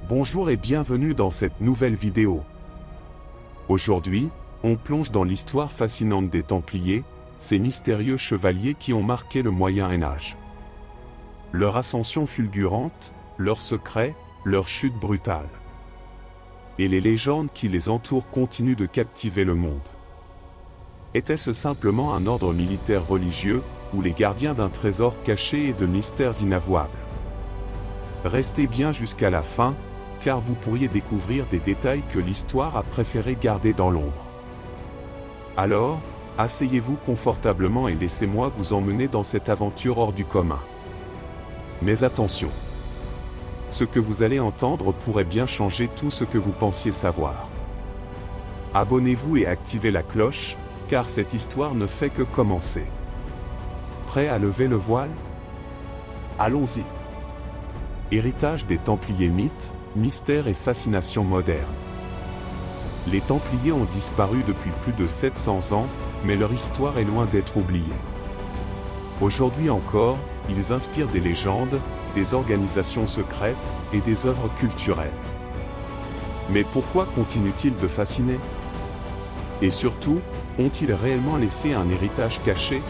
Bonjour et bienvenue dans cette nouvelle vidéo. Aujourd'hui, on plonge dans l'histoire fascinante des Templiers, ces mystérieux chevaliers qui ont marqué le Moyen-Âge. Leur ascension fulgurante, leurs secrets, leur chute brutale. Et les légendes qui les entourent continuent de captiver le monde. Était-ce simplement un ordre militaire religieux, ou les gardiens d'un trésor caché et de mystères inavouables? Restez bien jusqu'à la fin, car vous pourriez découvrir des détails que l'histoire a préféré garder dans l'ombre. Alors, asseyez-vous confortablement et laissez-moi vous emmener dans cette aventure hors du commun. Mais attention! Ce que vous allez entendre pourrait bien changer tout ce que vous pensiez savoir. Abonnez-vous et activez la cloche, car cette histoire ne fait que commencer. Prêt à lever le voile? Allons-y! Héritage des Templiers, mythes, mystères et fascination moderne. Les Templiers ont disparu depuis plus de 700 ans, mais leur histoire est loin d'être oubliée. Aujourd'hui encore, ils inspirent des légendes, des organisations secrètes et des œuvres culturelles. Mais pourquoi continuent-ils de fasciner? Et surtout, ont-ils réellement laissé un héritage caché?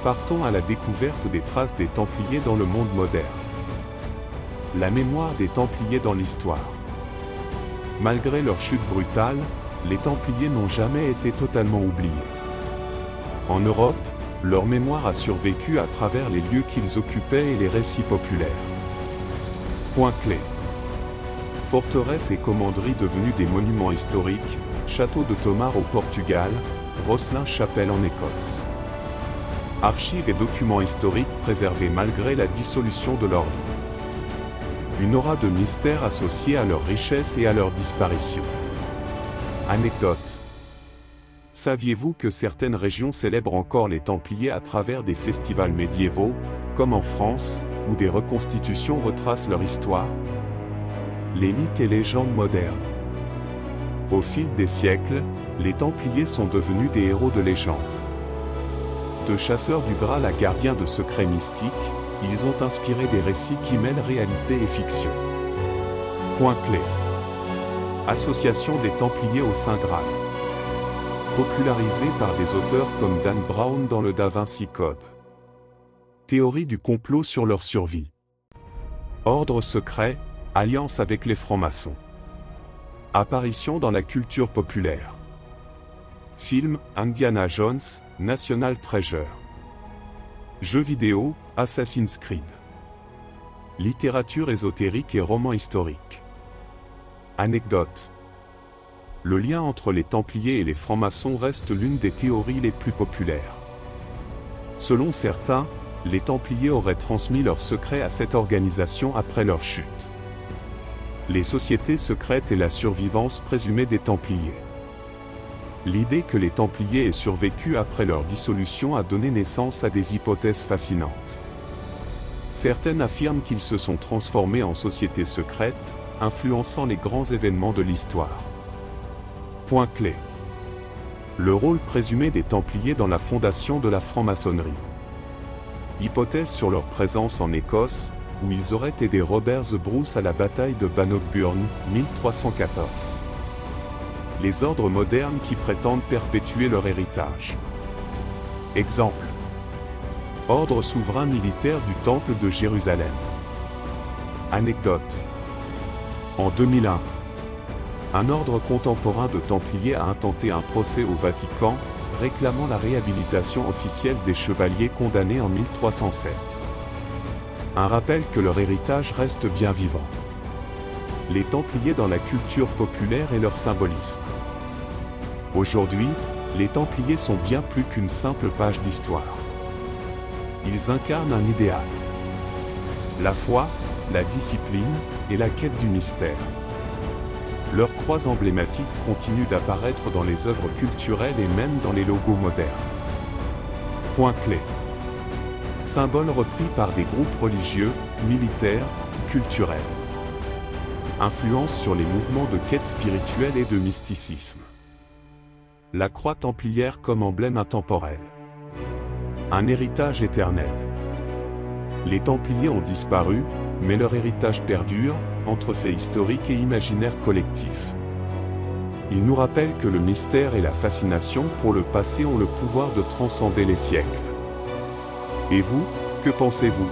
Partons à la découverte des traces des Templiers dans le monde moderne. La mémoire des Templiers dans l'histoire. Malgré leur chute brutale, les Templiers n'ont jamais été totalement oubliés. En Europe, leur mémoire a survécu à travers les lieux qu'ils occupaient et les récits populaires. Point clé. Forteresses et commanderies devenues des monuments historiques, château de Tomar au Portugal, Rosslyn-Chapelle en Écosse. Archives et documents historiques préservés malgré la dissolution de l'ordre. Une aura de mystère associée à leur richesse et à leur disparition. Anecdote. Saviez-vous que certaines régions célèbrent encore les Templiers à travers des festivals médiévaux, comme en France, où des reconstitutions retracent leur histoire? Les mythes et légendes modernes. Au fil des siècles, les Templiers sont devenus des héros de légende. De chasseurs du Graal à gardiens de secrets mystiques, ils ont inspiré des récits qui mêlent réalité et fiction. Point clé. Association des Templiers au Saint Graal. Popularisée par des auteurs comme Dan Brown dans le Da Vinci Code. Théorie du complot sur leur survie. Ordre secret, alliance avec les francs-maçons. Apparition dans la culture populaire. Film, Indiana Jones, National Treasure. Jeux vidéo, Assassin's Creed. Littérature ésotérique et romans historiques. Anecdote. Le lien entre les Templiers et les francs-maçons reste l'une des théories les plus populaires. Selon certains, les Templiers auraient transmis leurs secrets à cette organisation après leur chute. Les sociétés secrètes et la survivance présumée des Templiers. L'idée que les Templiers aient survécu après leur dissolution a donné naissance à des hypothèses fascinantes. Certaines affirment qu'ils se sont transformés en sociétés secrètes, influençant les grands événements de l'histoire. Point clé. Le rôle présumé des Templiers dans la fondation de la franc-maçonnerie. Hypothèse sur leur présence en Écosse, où ils auraient aidé Robert the Bruce à la bataille de Bannockburn, 1314. Les ordres modernes qui prétendent perpétuer leur héritage. Exemple. Ordre souverain militaire du Temple de Jérusalem. Anecdote. En 2001, un ordre contemporain de Templiers a intenté un procès au Vatican, réclamant la réhabilitation officielle des chevaliers condamnés en 1307. Un rappel que leur héritage reste bien vivant. Les Templiers dans la culture populaire et leur symbolisme. Aujourd'hui, les Templiers sont bien plus qu'une simple page d'histoire. Ils incarnent un idéal. La foi, la discipline et la quête du mystère. Leurs croix emblématiques continuent d'apparaître dans les œuvres culturelles et même dans les logos modernes. Point clé. Symbole repris par des groupes religieux, militaires, culturels. Influence sur les mouvements de quête spirituelle et de mysticisme. La croix templière comme emblème intemporel. Un héritage éternel. Les Templiers ont disparu, mais leur héritage perdure, entre faits historiques et imaginaire collectif. Ils nous rappellent que le mystère et la fascination pour le passé ont le pouvoir de transcender les siècles. Et vous, que pensez-vous?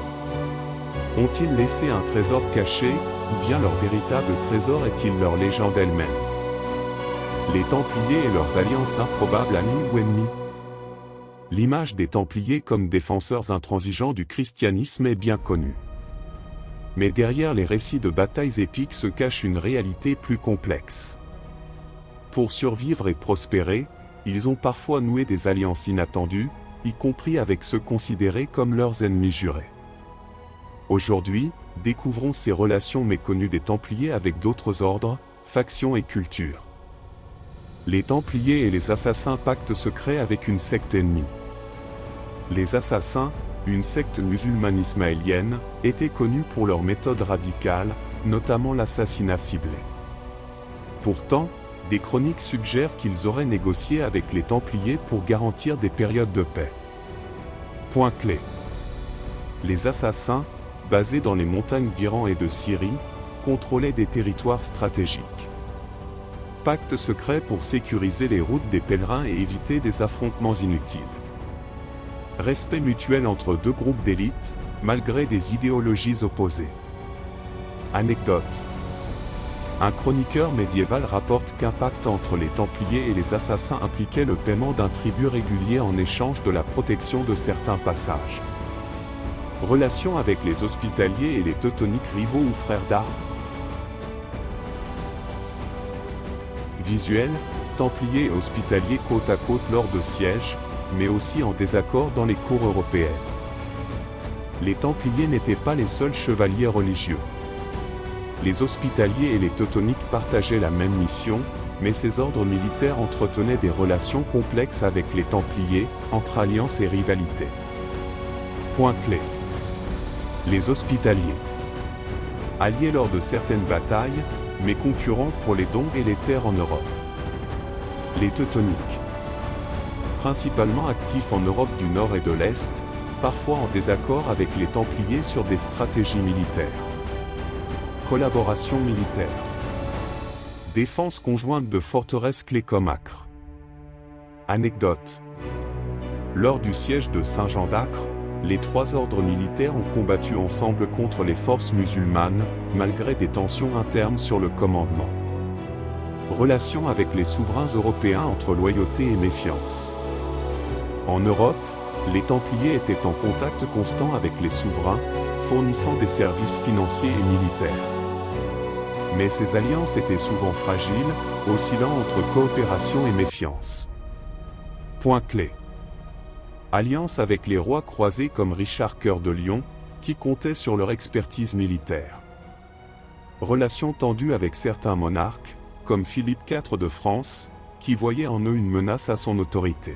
Ont-ils laissé un trésor caché, ou bien leur véritable trésor est-il leur légende elle-même? Les Templiers et leurs alliances improbables amis ou ennemis? L'image des Templiers comme défenseurs intransigeants du christianisme est bien connue. Mais derrière les récits de batailles épiques se cache une réalité plus complexe. Pour survivre et prospérer, ils ont parfois noué des alliances inattendues, y compris avec ceux considérés comme leurs ennemis jurés. Aujourd'hui, découvrons ces relations méconnues des Templiers avec d'autres ordres, factions et cultures. Les Templiers et les Assassins, pacte secret avec une secte ennemie. Les Assassins, une secte musulmane ismaélienne, étaient connus pour leurs méthodes radicales, notamment l'assassinat ciblé. Pourtant, des chroniques suggèrent qu'ils auraient négocié avec les Templiers pour garantir des périodes de paix. Point clé. Les Assassins, basés dans les montagnes d'Iran et de Syrie, contrôlaient des territoires stratégiques. Pacte secret pour sécuriser les routes des pèlerins et éviter des affrontements inutiles. Respect mutuel entre deux groupes d'élite, malgré des idéologies opposées. Anecdote. Un chroniqueur médiéval rapporte qu'un pacte entre les Templiers et les Assassins impliquait le paiement d'un tribut régulier en échange de la protection de certains passages. Relation avec les Hospitaliers et les Teutoniques, rivaux ou frères d'armes. Visuel, Templiers et Hospitaliers côte à côte lors de sièges, mais aussi en désaccord dans les cours européennes. Les Templiers n'étaient pas les seuls chevaliers religieux. Les Hospitaliers et les Teutoniques partageaient la même mission, mais ces ordres militaires entretenaient des relations complexes avec les Templiers, entre alliances et rivalités. Point clé. Les Hospitaliers. Alliés lors de certaines batailles, mais concurrents pour les dons et les terres en Europe. Les Teutoniques. Principalement actifs en Europe du Nord et de l'Est, parfois en désaccord avec les Templiers sur des stratégies militaires. Collaboration militaire. Défense conjointe de forteresses clés comme Acre. Anecdote. Lors du siège de Saint-Jean d'Acre, les trois ordres militaires ont combattu ensemble contre les forces musulmanes, malgré des tensions internes sur le commandement. Relation avec les souverains européens entre loyauté et méfiance. En Europe, les Templiers étaient en contact constant avec les souverains, fournissant des services financiers et militaires. Mais ces alliances étaient souvent fragiles, oscillant entre coopération et méfiance. Point clé. Alliance avec les rois croisés comme Richard Cœur de Lion, qui comptaient sur leur expertise militaire. Relation tendue avec certains monarques, comme Philippe IV de France, qui voyait en eux une menace à son autorité.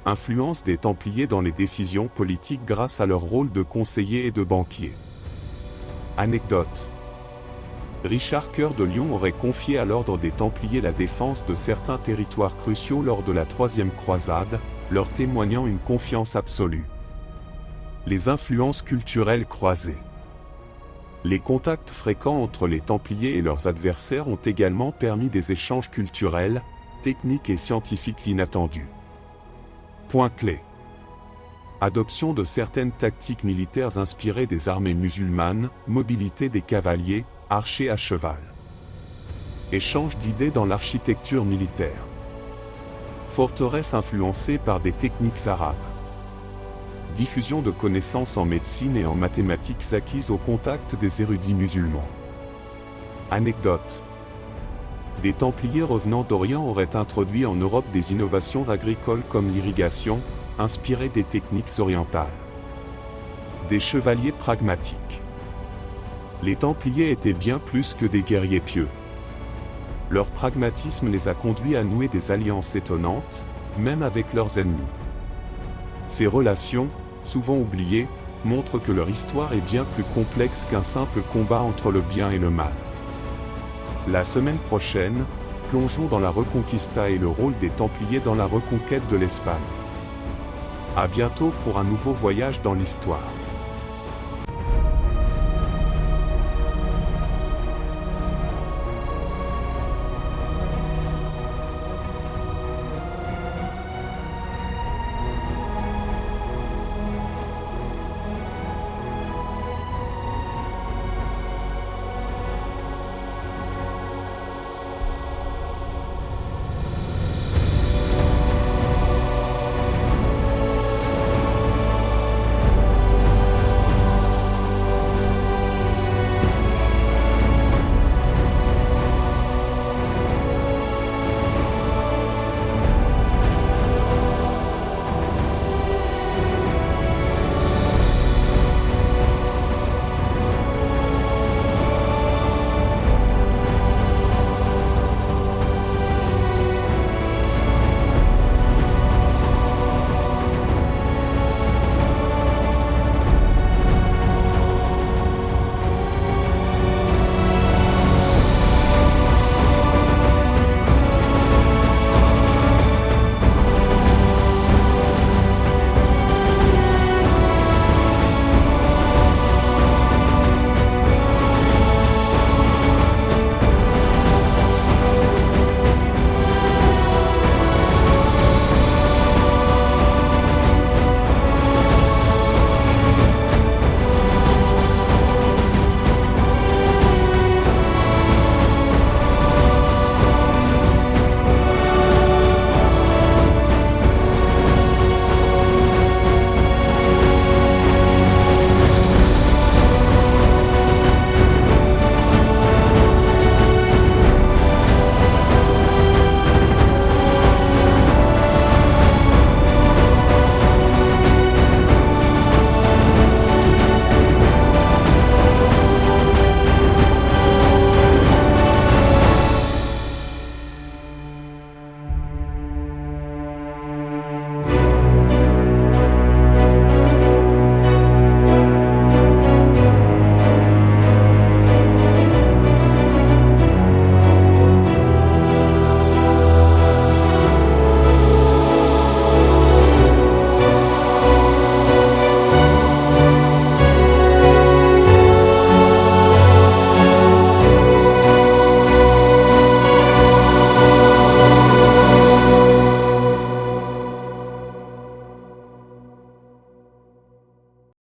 Influence des Templiers dans les décisions politiques grâce à leur rôle de conseiller et de banquier. Anecdote. Richard Cœur de Lion aurait confié à l'ordre des Templiers la défense de certains territoires cruciaux lors de la Troisième Croisade, leur témoignant une confiance absolue. Les influences culturelles croisées. Les contacts fréquents entre les Templiers et leurs adversaires ont également permis des échanges culturels, techniques et scientifiques inattendus. Point clé. Adoption de certaines tactiques militaires inspirées des armées musulmanes, mobilité des cavaliers, archers à cheval. Échange d'idées dans l'architecture militaire. Forteresse influencée par des techniques arabes. Diffusion de connaissances en médecine et en mathématiques acquises au contact des érudits musulmans. Anecdote. Des Templiers revenant d'Orient auraient introduit en Europe des innovations agricoles comme l'irrigation, inspirées des techniques orientales. Des chevaliers pragmatiques. Les Templiers étaient bien plus que des guerriers pieux. Leur pragmatisme les a conduits à nouer des alliances étonnantes, même avec leurs ennemis. Ces relations, souvent oubliées, montrent que leur histoire est bien plus complexe qu'un simple combat entre le bien et le mal. La semaine prochaine, plongeons dans la Reconquista et le rôle des Templiers dans la reconquête de l'Espagne. À bientôt pour un nouveau voyage dans l'histoire.